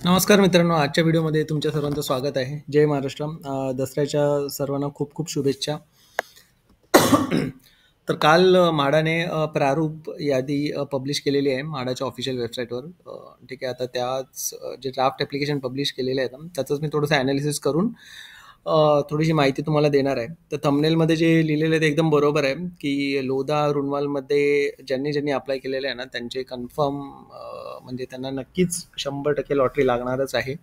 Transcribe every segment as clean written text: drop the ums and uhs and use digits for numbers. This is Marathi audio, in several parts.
नमस्कार मित्रांनो, आजच्या व्हिडिओमध्ये तुमच्या सर्वांचं स्वागत आहे. जय महाराष्ट्र. दसऱ्याच्या सर्वांना खूप खूप शुभेच्छा. तर काल म्हाडाने प्रारूप यादी पब्लिश केलेली आहे म्हाडाच्या ऑफिशियल वेबसाईटवर. ठीक आहे, आता त्याच जे ड्राफ्ट ॲप्लिकेशन पब्लिश केलेले आहेत ना, त्याचंच मी थोडंसं ॲनालिसिस करून थोडीशी माहिती तुम्हाला देणार आहे. तर थंबनेलमध्ये जे लिहिलेलं आहे ते एकदम बरोबर आहे, की लोधा रुनवालमध्ये ज्यांनी ज्यांनी अप्लाय केलेलं आहे ना, त्यांचे कन्फर्म म्हणजे त्यांना नक्कीच 100% लॉटरी लागणारच आहे.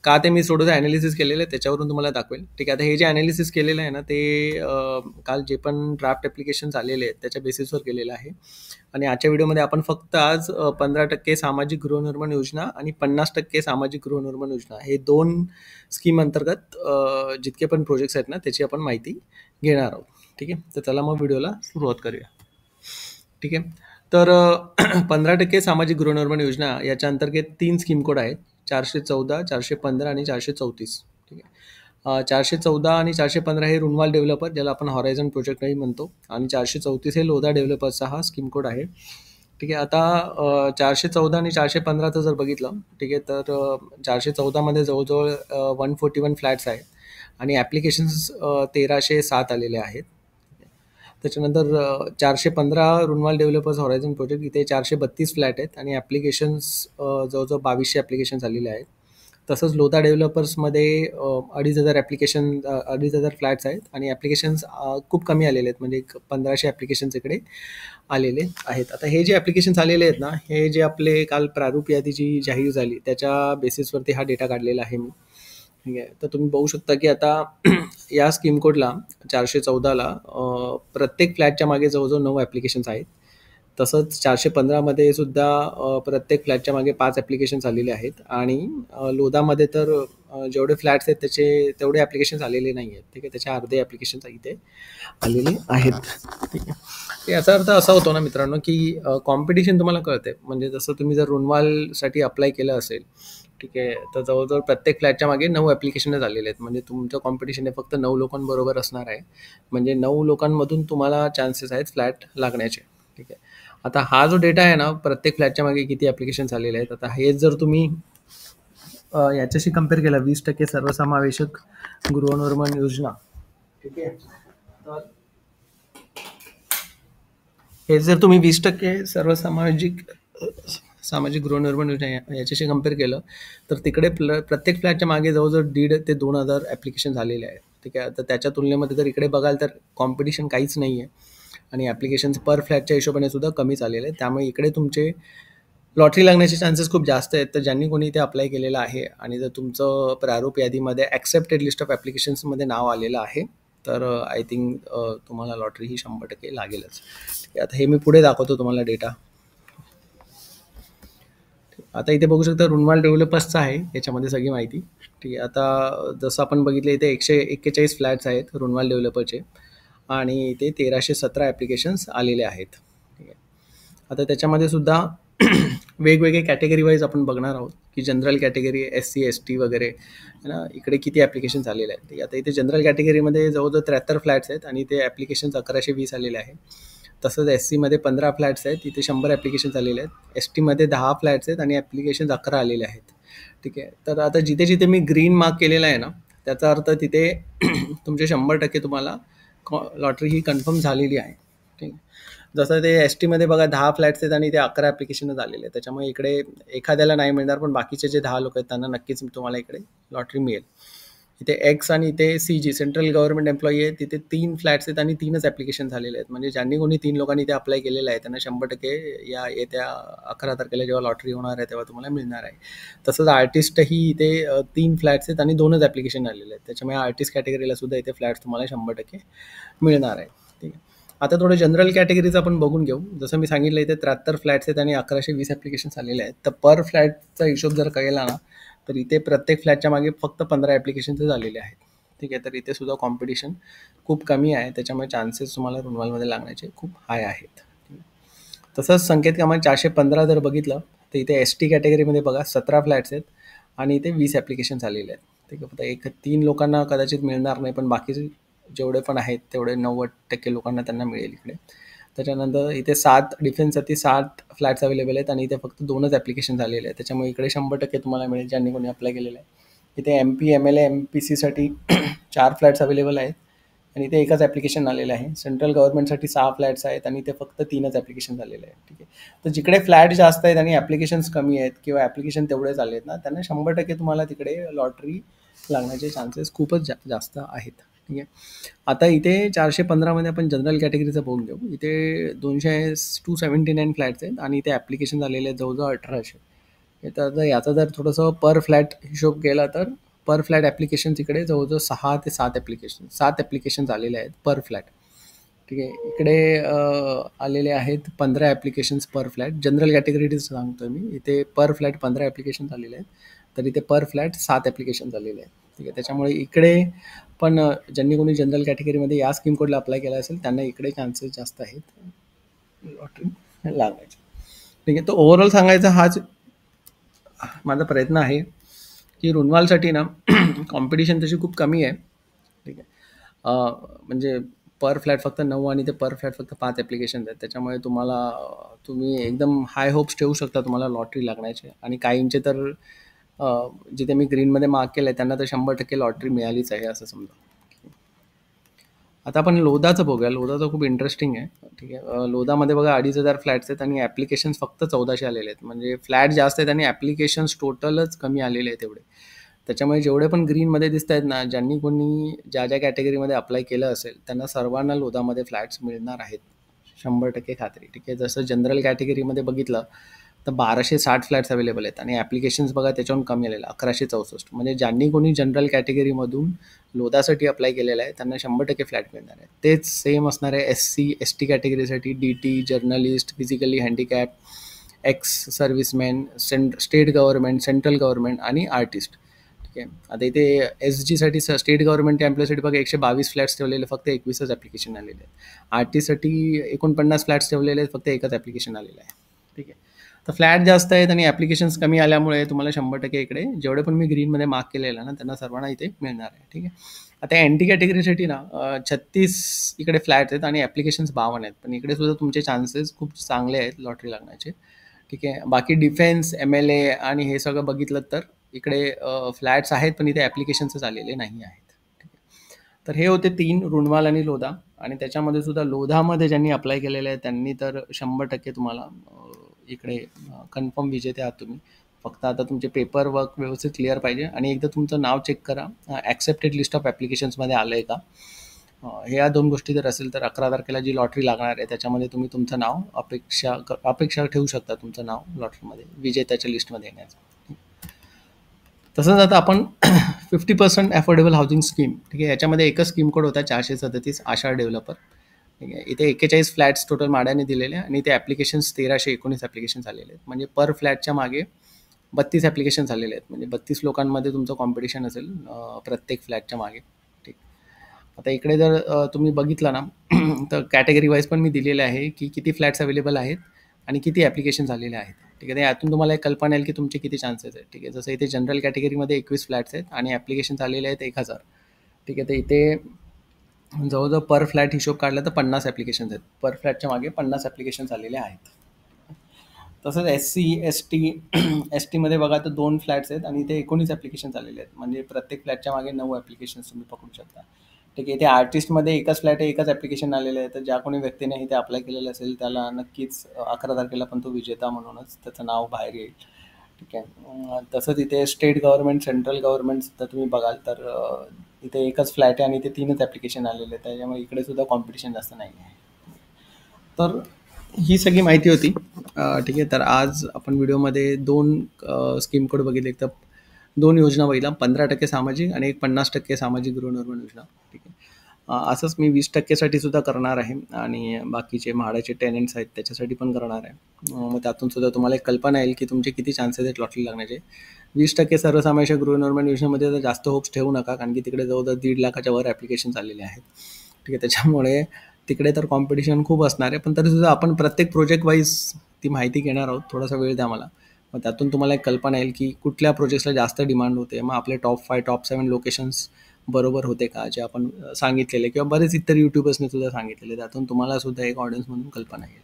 का ते मी थोडंसं ॲनालिसिस केलेलं आहे त्याच्यावरून तुम्हाला दाखवेल. ठीक आहे, आता हे जे ॲनालिसिस केलेलं आहे ना ते काल जे पण ड्राफ्ट ॲप्लिकेशन्स आलेले आहेत त्याच्या बेसिसवर केलेलं आहे. आणि आजच्या व्हिडिओमध्ये आपण फक्त आज 15% सामाजिक गृहनिर्माण योजना आणि 50% सामाजिक गृहनिर्माण योजना हे 2 स्कीम अंतर्गत जितके पण प्रोजेक्ट्स आहेत ना त्याची आपण माहिती घेणार आहोत. ठीक आहे, तर चला मग व्हिडिओला सुरुवात करूया. ठीक आहे, तर 15% सामाजिक गृहनिर्माण योजना याच्या अंतर्गत 3 स्कीम कोड आहेत. 414, 415 आणि 434. ठीक आहे. 414 आणि 415 हे रुनवाल डेव्हलपर, ज्याला आपण हॉरायझन प्रोजेक्टही म्हणतो, आणि 434 हे लोधा डेव्हलपर्सचा हा स्कीम कोड आहे. ठीक आहे, आता 414 आणि 415चं जर बघितलं, ठीक आहे, तर 414मध्ये जवळजवळ 141 फ्लॅट्स आहेत आणि ॲप्लिकेशन्स 1307 आलेले आहेत. त्याच्यानंतर 415 रुनवाल डेव्हलपर्स हॉरायझन प्रोजेक्ट, इथे 432 फ्लॅट आहेत आणि ॲप्लिकेशन्स जवळजवळ 2200 ॲप्लिकेशन आलेले आहेत. तसंच लोधा डेव्हलपर्समध्ये 2,500 ॲप्लिकेशन 2,500 फ्लॅट्स आहेत आणि ॲप्लिकेशन्स खूप कमी आलेले आहेत, म्हणजे 1500 ॲप्लिकेशन्स इकडे आलेले आहेत. आता हे जे ॲप्लिकेशन्स आलेले आहेत ना, हे जे आपले काल प्रारूप यादी जी जाहीर झाली त्याच्या बेसिसवरती हा डेटा काढलेला आहे मी. ठीक आहे, तर तुम्ही बघू शकता की आता या स्कीम कोडला 414ला प्रत्येक फ्लॅटच्या मागे जवळजवळ 9 ॲप्लिकेशन्स आहेत. तसंच 415मध्ये सुद्धा प्रत्येक फ्लॅटच्या मागे 5 ॲप्लिकेशन्स आलेले आहेत आणि लोधामध्ये तर जेवढे फ्लॅट्स आहेत त्याचे तेवढे ॲप्लिकेशन्स आलेले नाही आहेत. ठीक आहे, त्याच्या अर्धे ॲप्लिकेशन्स इथे आलेले आहेत. ठीक आहे, तर याचा अर्थ असा होतो ना मित्रांनो, की कॉम्पिटिशन तुम्हाला कळते. म्हणजे जसं तुम्ही जर रुनवालसाठी अप्लाय केलं असेल, ठीक आहे, तर जवळजवळ प्रत्येक फ्लॅटच्या मागे 9 ॲप्लिकेशनच आलेले आहेत. म्हणजे तुमचं कॉम्पिटिशन हे फक्त 9 लोकांबरोबर असणार आहे. म्हणजे 9 लोकांमधून तुम्हाला चान्सेस आहेत फ्लॅट लागण्याचे. ठीक आहे, आता हा जो डेटा आहे ना, प्रत्येक फ्लॅटच्या मागे किती ॲप्लिकेशन्स आलेले आहेत, आता हेच जर तुम्ही याच्याशी कम्पेअर केलं, 20% सर्वसमावेशक गृहनिर्माण योजना. ठीक आहे, तर हे जर तुम्ही 20% सर्वसामाजिक सामाजिक गृहनिर्माण योजना याच्याशी कम्पेअर केलं, तर तिकडे प्रत्येक फ्लॅटच्या मागे जवळजवळ 1,500 ते 2,000 ॲप्लिकेशन झालेले आहेत. ठीक आहे, तर त्याच्या तुलनेमध्ये जर इकडे बघाल तर कॉम्पिटिशन काहीच नाही आहे आणि ॲप्लिकेशन्स पर फ्लॅटच्या हिशोबाने सुद्धा कमीच आलेले आहेत. त्यामुळे इकडे तुमचे लॉटरी लागण्याचे चान्सेस खूप जास्त आहेत. तर ज्यांनी कोणी इथे अप्लाय केलेलं आहे आणि जर तुमचं प्रारूप यादीमध्ये ॲक्सेप्टेड लिस्ट ऑफ ॲप्लिकेशन्समध्ये नाव आलेलं आहे, तर आय थिंक तुम्हाला लॉटरी ही 100% लागेलच. ठीक आहे, आता हे मी पुढे दाखवतो तुम्हाला डेटा. आता इथे बघू शकता रुनवाल डेव्हलपर्सचं आहे याच्यामध्ये सगळी माहिती. ठीक आहे, आता जसं आपण बघितलं इथे 141 फ्लॅट्स आहेत रुनवाल डेव्हलपरचे आणि इथे 1317 ॲप्लिकेशन्स आलेले आहेत. ठीक आहे, आता त्याच्यामध्ये सुद्धा वेगवेगळे कॅटेगरी वाईज आपण बघणार आहोत, की जनरल कॅटेगरी, SC ST वगैरे है ना, इकडे किती ॲप्लिकेशन्स आलेले आहेत. ठीक आहे, आता इथे जनरल कॅटेगरीमध्ये जवळजवळ 73 फ्लॅट्स आहेत आणि इथे ॲप्लिकेशन्स 1120 आलेले आहेत. तसंच SCमध्ये 15 फ्लॅट्स आहेत, तिथे 100 ॲप्लिकेशन्स आलेले आहेत. STमध्ये 10 फ्लॅट्स आहेत आणि ॲप्लिकेशन्स 11 आलेले आहेत. ठीक आहे, तर आता जिथे जिथे मी ग्रीन मार्क केलेला आहे ना, त्याचा अर्थ तिथे तुमचे 100% तुम्हाला लॉटरी ही कन्फर्म झालेली आहे. ठीक आहे, जसं ते STमध्ये बघा 10 फ्लॅट्स आहेत आणि ते 11 ॲप्लिकेशनच आलेले आहेत. त्याच्यामुळे इकडे एखाद्याला नाही मिळणार, पण बाकीचे जे 10 लोक आहेत त्यांना नक्कीच तुम्हाला इकडे लॉटरी मिळेल. इथे X आणि इथे CG सेंट्रल गव्हर्नमेंट एम्प्लॉई आहे, तिथे 3 फ्लॅट्स आहेत आणि 3च ॲप्लिकेशन झालेले आहेत. म्हणजे ज्यांनी कोणी 3 लोकांनी इथे अप्लाय केलेलं आहे त्यांना 100% या येत्या 11 तारखेला जेव्हा लॉटरी होणार आहे तेव्हा तुम्हाला मिळणार आहे. तसंच आर्टिस्टही इथे 3 फ्लॅट्स आहेत आणि 2च ॲप्लिकेशन आलेले आहेत. त्याच्यामुळे आर्टिस्ट कॅटेगरीला सुद्धा इथे फ्लॅट्स तुम्हाला 100% मिळणार आहे. ठीक आहे, आता थोडं जनरल कॅटेगरीचं आपण बघून घेऊ. जसं मी सांगितलं इथे 73 फ्लॅट्स आहेत आणि 1120 ॲप्लिकेशन्स आलेले आहेत. तर पर फ्लॅटचा हिशोब जर केला ना, तर इथे प्रत्येक फ्लॅटच्या मागे फक्त 15 ॲप्लिकेशन्स झालेले आहेत. ठीक आहे, तर इथे सुद्धा कॉम्पिटिशन खूप कमी आहे. त्याच्यामुळे चान्सेस तुम्हाला रुनवालमध्ये लागण्याचे खूप हाय आहेत. तसंच संकेत क्रमांक 415 जर बघितलं, तर इथे ST कॅटेगरीमध्ये बघा 17 फ्लॅट्स आहेत आणि इथे 20 ॲप्लिकेशन्स आलेले आहेत. ठीक आहे, आता 3 लोकांना कदाचित मिळणार नाही, पण बाकीचे जेवढे पण आहेत तेवढे 90% लोकांना त्यांना मिळेल इकडे. त्याच्यानंतर इथे 7 डिफेन्ससाठी 7 फ्लॅट्स अवेलेबल आहेत आणि इथे फक्त 2च ॲप्लिकेशन झालेले आहेत. त्याच्यामुळे इकडे 100% तुम्हाला मिळेल ज्यांनी कोणी अप्लाय केलेलं आहे. इथे MP, MLA, MPCसाठी 4 फ्लॅट्स अवेलेबल आहेत आणि इथे एकच ॲप्लिकेशन आलेलं आहे. सेंट्रल गव्हर्नमेंटसाठी 6 फ्लॅट्स आहेत आणि इथे फक्त 3च ॲप्लिकेशन झालेले आहेत. ठीक आहे. तर जिकडे फ्लॅट जास्त आहेत आणि ॲप्लिकेशन्स कमी आहेत किंवा ॲप्लिकेशन तेवढेच आले आहेत ना, त्यांना 100% तुम्हाला तिकडे लॉटरी लागण्याचे चान्सेस खूपच जास्त आहेत. ठीक आहे. आता इथे 415 आपण जनरल कॅटेगरीचं बघून घेऊ. इथे 279 फ्लॅट्स आहेत आणि इथे ॲप्लिकेशन झालेले आहेत जवळजवळ 1800. तर आता याचा जर थोडंसं पर फ्लॅट हिशोब केला तर पर फ्लॅट ॲप्लिकेशन तिकडे जवळजवळ 6 ते 7 ॲप्लिकेशन आलेले आहेत पर फ्लॅट. ठीक आहे. इकडे आलेले आहेत 15 ॲप्लिकेशन्स पर फ्लॅट. जनरल कॅटेगरीज सांगतोय मी. इथे पर फ्लॅट 15 ॲप्लिकेशन आलेले आहेत. तर इथे पर फ्लॅट 7 ॲप्लिकेशन आलेले आहेत. ठीक आहे. त्याच्यामुळे इकडे पण ज्यांनी कोणी जनरल कॅटेगरीमध्ये या स्कीम कोडला अप्लाय केला असेल त्यांना इकडे चान्सेस जास्त आहेत लॉटरी लागण्याचे. ठीक आहे. तर ओव्हरऑल सांगायचा हाच माझा प्रयत्न आहे की रुनवालसाठी ना कॉम्पिटिशन तशी खूप कमी आहे. ठीक आहे. म्हणजे पर फ्लॅट फक्त 9 आणि ते पर फ्लॅट फक्त 5 ॲप्लिकेशन आहेत. त्याच्यामुळे तुम्ही एकदम हाय होप्स ठेवू शकता तुम्हाला लॉटरी लागण्याचे. आणि काहींचे तर जिथे मी ग्रीनमध्ये मार्क केलं आहे त्यांना तर 100% लॉटरी मिळालीच आहे असं समजा. आता आपण लोधाचं बघूया. लोधाचं खूप इंटरेस्टिंग आहे. ठीक आहे. लोधामध्ये बघा 2,500 फ्लॅट्स आहेत आणि ॲप्लिकेशन्स फक्त 1400 आलेले आहेत. म्हणजे फ्लॅट जास्त आहेत आणि ॲप्लिकेशन्स टोटलच कमी आलेले आहेत एवढे. त्याच्यामुळे जेवढे पण ग्रीनमध्ये दिसत आहेत ना, ज्यांनी कोणी ज्या कॅटेगरीमध्ये अप्लाय केलं असेल त्यांना सर्वांना लोधामध्ये फ्लॅट्स मिळणार आहेत 100% खात्री. ठीक आहे. जसं जनरल कॅटेगरीमध्ये बघितलं तर 1260 फ्लॅट्स अवेलेबल आहेत आणि ॲप्लिकेशन्स बघा त्याच्याहून कमी आलेलं 1164. म्हणजे ज्यांनी कोणी जनरल कॅटेगरीमधून लोधासाठी अप्लाय केलेलं आहे त्यांना 100% फ्लॅट मिळणार आहे. तेच सेम असणार आहे SC ST कॅटेगरीसाठी. DT, journalist, physically handicap, ex serviceman, state government, central government आणि आर्टिस्ट. ठीक आहे. आता इथे SGसाठी स्टेट गव्हर्नमेंट एम्प्लॉयसाठी बघा 122 फ्लॅट्स ठेवलेले, फक्त 21च ॲप्लिकेशन आलेले आहेत. आर्टिस्टसाठी 49 फ्लॅट्स ठेवलेले आहेत, फक्त एकच ॲप्लिकेशन आलेलं आहे. ठीक आहे. तर फ्लॅट जास्त आहेत आणि ॲप्लिकेशन्स कमी आल्यामुळे तुम्हाला 100% इकडे जेवढे पण मी ग्रीनमध्ये मार्क केलेलं ना त्यांना सर्वांना इथे मिळणार आहे. ठीक आहे. आता NT कॅटेगरीसाठी ना 36 इकडे फ्लॅट्स आहेत आणि ॲप्लिकेशन्स 52 आहेत. पण इकडे सुद्धा तुमचे चान्सेस खूप चांगले आहेत लॉटरी लागण्याचे. ठीक आहे. बाकी डिफेन्स, MLA आणि हे सगळं बघितलं तर इकडे फ्लॅट्स आहेत पण इथे ॲप्लिकेशन्सच आलेले नाही आहेत. ठीक आहे. तर हे होते 3 रुनवाल आणि लोधा. आणि त्याच्यामध्ये सुद्धा लोधामध्ये ज्यांनी अप्लाय केलेलं आहे त्यांनी तर 100% तुम्हाला इकडे कन्फर्म विजेते आहात तुम्ही. फक्त आता तुमचे पेपर वर्क व्यवस्थित क्लिअर पाहिजे आणि एकदा तुमचं नाव चेक करा ॲक्सेप्टेड लिस्ट ऑफ ॲप्लिकेशन्समध्ये आलं आहे का. ह्या 2 गोष्टी जर असेल तर 11 तारखेला जी लॉटरी लागणार आहे त्याच्यामध्ये तुम्ही तुमचं नाव अपेक्षा ठेवू शकता तुमचं नाव लॉटरीमध्ये विजेत्याच्या लिस्टमध्ये येण्याचं. तसंच आता आपण 50% अफोर्डेबल हाऊसिंग स्कीम. ठीक आहे. याच्यामध्ये एकच स्कीम कोड होता 437 आशा डेव्हलपर. ठीक आहे. इथे 41 फ्लॅट्स टोटल माड्याने दिलेले आणि ते ॲप्लिकेशन्स 1319 ॲप्लिकेशन झालेले आहेत. म्हणजे पर फ्लॅटच्या मागे 32 ॲप्लिकेशन झालेले आहेत. म्हणजे 32 लोकांमध्ये तुमचं कॉम्पिटिशन असेल प्रत्येक फ्लॅटच्या मागे. ठीक. आता इकडे जर तुम्ही बघितलं ना तर कॅटेगरी वाईज पण मी दिलेले आहे की किती फ्लॅट्स अवेलेबल आहेत आणि किती ॲप्लिकेशन झालेले आहेत. ठीक आहे. यातून तुम्हाला एक कल्पना येईल की तुमचे किती चान्सेस आहेत. ठीक आहे. जसं इथे जनरल कॅटेगरीमध्ये 21 फ्लॅट्स आहेत आणि ॲप्लिकेशन आलेले आहेत 1000. ठीक आहे. तर इथे जवळजवळ पर फ्लॅट हिशोब काढला तर 50 ॲप्लिकेशन्स आहेत. पर फ्लॅटच्या मागे 50 ॲप्लिकेशन्स आलेले आहेत. तसंच SC STमध्ये बघा तर 2 फ्लॅट्स आहेत आणि इथे 19 ॲप्लिकेशन्स आलेले आहेत. म्हणजे प्रत्येक फ्लॅटच्या मागे 9 ॲप्लिकेशन्स तुम्ही पकडू शकता. ठीक आहे. इथे आर्टिस्टमध्ये एकच फ्लॅट आहे, एकच ॲप्लिकेशन आलेलं आहे. तर ज्या कोणी व्यक्तीने इथे अप्लाय केलेलं असेल त्याला नक्कीच 11 तारखेला पण तो विजेता म्हणूनच त्याचं नाव बाहेर येईल. ठीक आहे. तसंच इथे स्टेट गव्हर्नमेंट, सेंट्रल गव्हर्नमेंट सुद्धा तुम्ही बघाल तर इथे एकच फ्लॅट आहे आणि इथे 3च ॲप्लिकेशन आलेले आहेत. त्याच्यामुळे इकडे सुद्धा कॉम्पिटिशन जास्त नाही आहे. तर ही सगळी माहिती होती. ठीक आहे. तर आज आपण व्हिडिओमध्ये 2 स्कीम कोड बघितले. एक तर 2 योजना बघितल्या, 15% सामाजिक आणि एक 50% सामाजिक गृहनिर्माण योजना. ठीक आहे. असंच मी 20% सुद्धा करणार आहे आणि बाकीचे म्हाडाचे टेनंट्स आहेत त्याच्यासाठी पण करणार आहे. मग त्यातून सुद्धा तुम्हाला एक कल्पना येईल की तुमचे किती चान्सेस आहेत लॉटरी लागण्याचे. 20% सर्वसमावेशक गृहनिर्माण योजनेमध्ये तर जास्त होप्स ठेवू नका कारण की तिकडे जवळजवळ 1.5 लाखाच्या वर ॲप्लिकेशन्स आलेले आहेत. ठीक आहे. त्याच्यामुळे तिकडे तर कॉम्पिटिशन खूप असणार आहे. पण तरीसुद्धा आपण प्रत्येक प्रोजेक्ट वाईज ती माहिती घेणार आहोत. थोडासा वेळ द्या मला. मग त्यातून तुम्हाला एक कल्पना येईल की कुठल्या प्रोजेक्ट्सला जास्त डिमांड होते. मग आपले टॉप 5 टॉप 7 लोकेशन्स बरोबर होते का, जे आपण सांगितलेले किंवा बरेच इतर यूट्यूबर्सने सुद्धा सांगितलेले, त्यातून तुम्हाला सुद्धा एक ऑडियन्स म्हणून कल्पना येईल.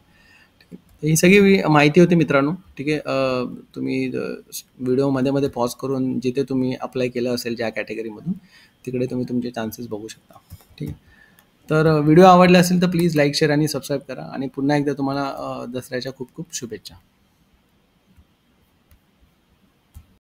ठीक आहे. ही सगळी माहिती होती मित्रांनो. ठीक आहे. तुम्ही व्हिडिओ मध्ये मध्ये पॉज करून जिथे तुम्ही अप्लाय केलं असेल ज्या कॅटेगरीमधून, तिकडे तुम्ही तुमचे चान्सेस बघू शकता. ठीक आहे. तर व्हिडिओ आवडला असेल तर प्लीज लाईक, शेअर आणि सबस्क्राईब करा आणि पुन्हा एकदा तुम्हाला दसऱ्याच्या खूप खूप शुभेच्छा.